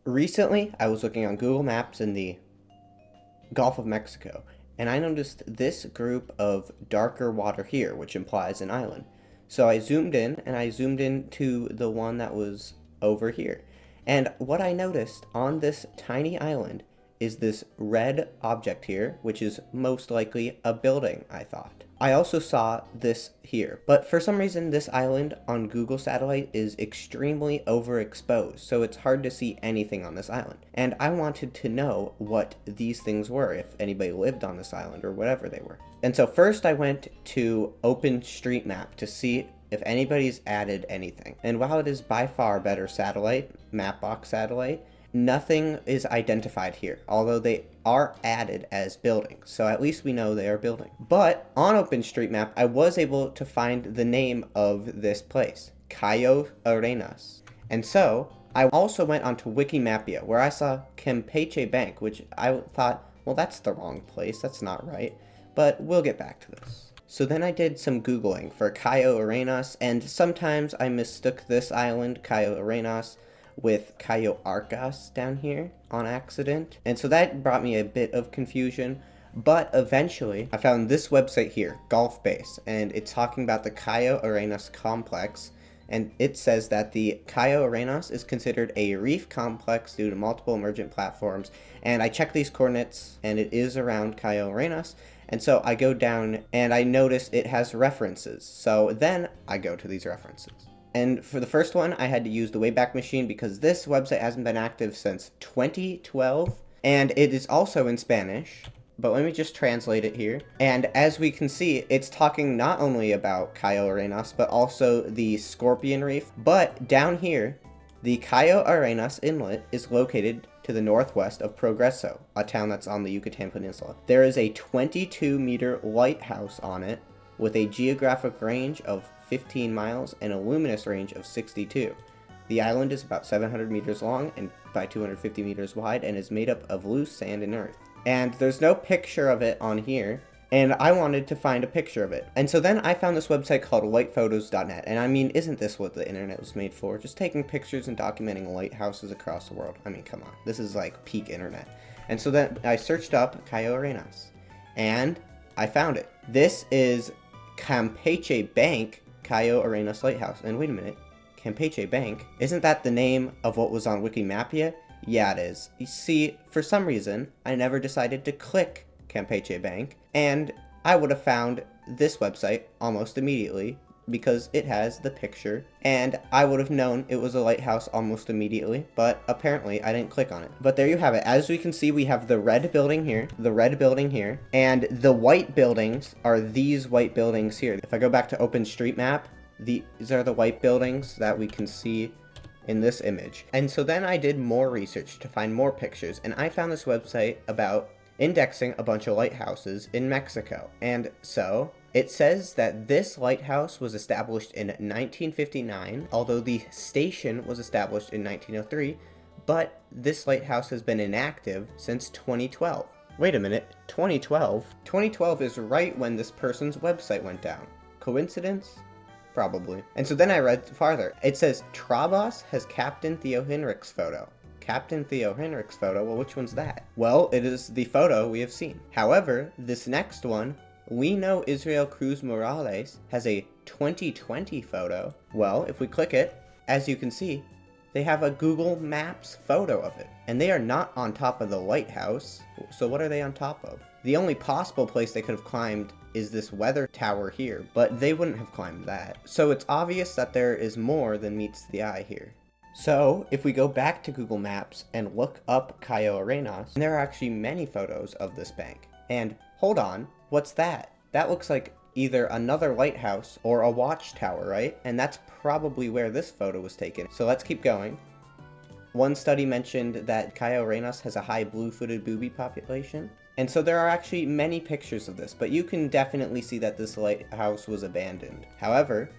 Recently, I was looking on Google Maps in the Gulf of Mexico, and I noticed this group of darker water here, which implies an island. So I zoomed in, and I zoomed in to the one that was over here. And what I noticed on this tiny island is this red object here, which is most likely a building, I thought. I also saw this here, but for some reason this island on Google Satellite is extremely overexposed, so it's hard to see anything on this island. And I wanted to know what these things were, if anybody lived on this island or whatever they were. And so first I went to OpenStreetMap to see if anybody's added anything. And while it is by far better satellite, Mapbox satellite, nothing is identified here, although they are added as buildings, so at least we know they are building. But on OpenStreetMap, I was able to find the name of this place, Cayo Arenas. And so I also went onto Wikimapia, where I saw Campeche Bank, which I thought, well, that's the wrong place, that's not right. But we'll get back to this. So then I did some Googling for Cayo Arenas, and sometimes I mistook this island, Cayo Arenas, with Cayo Arcas down here on accident. And so that brought me a bit of confusion. But eventually, I found this website here, Golf Base, and it's talking about the Cayo Arenas complex. And it says that the Cayo Arenas is considered a reef complex due to multiple emergent platforms. And I checked these coordinates, and it is around Cayo Arenas. And so I go down, and I notice it has references. So then I go to these references. And for the first one, I had to use the Wayback Machine because this website hasn't been active since 2012. And it is also in Spanish. But let me just translate it here. And as we can see, it's talking not only about Cayo Arenas, but also the Scorpion Reef. But down here, the Cayo Arenas Inlet is located to the northwest of Progreso, a town that's on the Yucatan Peninsula. There is a 22-meter lighthouse on it with a geographic range of 15 miles and a luminous range of 62. The island is about 700 meters long and by 250 meters wide and is made up of loose sand and earth. And there's no picture of it on here, and I wanted to find a picture of it. And so then I found this website called lightphotos.net, and I mean, isn't this what the internet was made for? Just taking pictures and documenting lighthouses across the world. I mean, come on, this is like peak internet. And so then I searched up Cayo Arenas, and I found it. This is Campeche Bank, Cayo Arenas Lighthouse. And wait a minute, Campeche Bank? Isn't that the name of what was on Wikimapia? Yeah, it is. You see, for some reason, I never decided to click Campeche Bank, and I would have found this website almost immediately because it has the picture, and I would have known it was a lighthouse almost immediately, but apparently I didn't click on it. But there you have it. As we can see, we have the red building here, the red building here, and the white buildings are these white buildings here. If I go back to OpenStreetMap, these are the white buildings that we can see in this image. And so then I did more research to find more pictures, and I found this website about indexing a bunch of lighthouses in Mexico. And so it says that this lighthouse was established in 1959, although the station was established in 1903, but this lighthouse has been inactive since 2012. Wait a minute, 2012? 2012 is right when this person's website went down. Coincidence? Probably. And so then I read farther. It says, Trabas has Captain Theo Henrich's photo. Captain Theo Henrich's photo? Well, which one's that? Well, it is the photo we have seen. However, this next one, we know Israel Cruz Morales has a 2020 photo. Well, if we click it, as you can see, they have a Google Maps photo of it. And they are not on top of the lighthouse. So what are they on top of? The only possible place they could have climbed is this weather tower here, but they wouldn't have climbed that. So it's obvious that there is more than meets the eye here. So if we go back to Google Maps and look up Cayo Arenas, there are actually many photos of this bank. And hold on, what's that? That looks like either another lighthouse or a watchtower, right? And that's probably where this photo was taken. So let's keep going. One study mentioned that Cayo Arenas has a high blue-footed booby population. And so there are actually many pictures of this, but you can definitely see that this lighthouse was abandoned. However,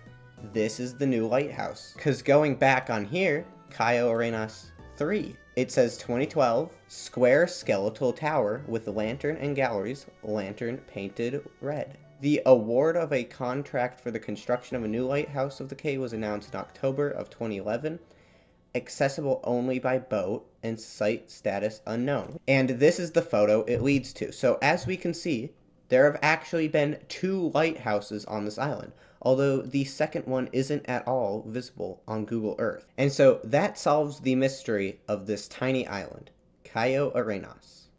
this is the new lighthouse. Because going back on here, Cayo Arenas 3, it says 2012, square skeletal tower with lantern and galleries, lantern painted red. The award of a contract for the construction of a new lighthouse of the Cay was announced in October of 2011. Accessible only by boat, and site status unknown. And this is the photo it leads to. So as we can see, there have actually been 2 lighthouses on this island, although the second one isn't at all visible on Google Earth. And so that solves the mystery of this tiny island, Cayo Arenas.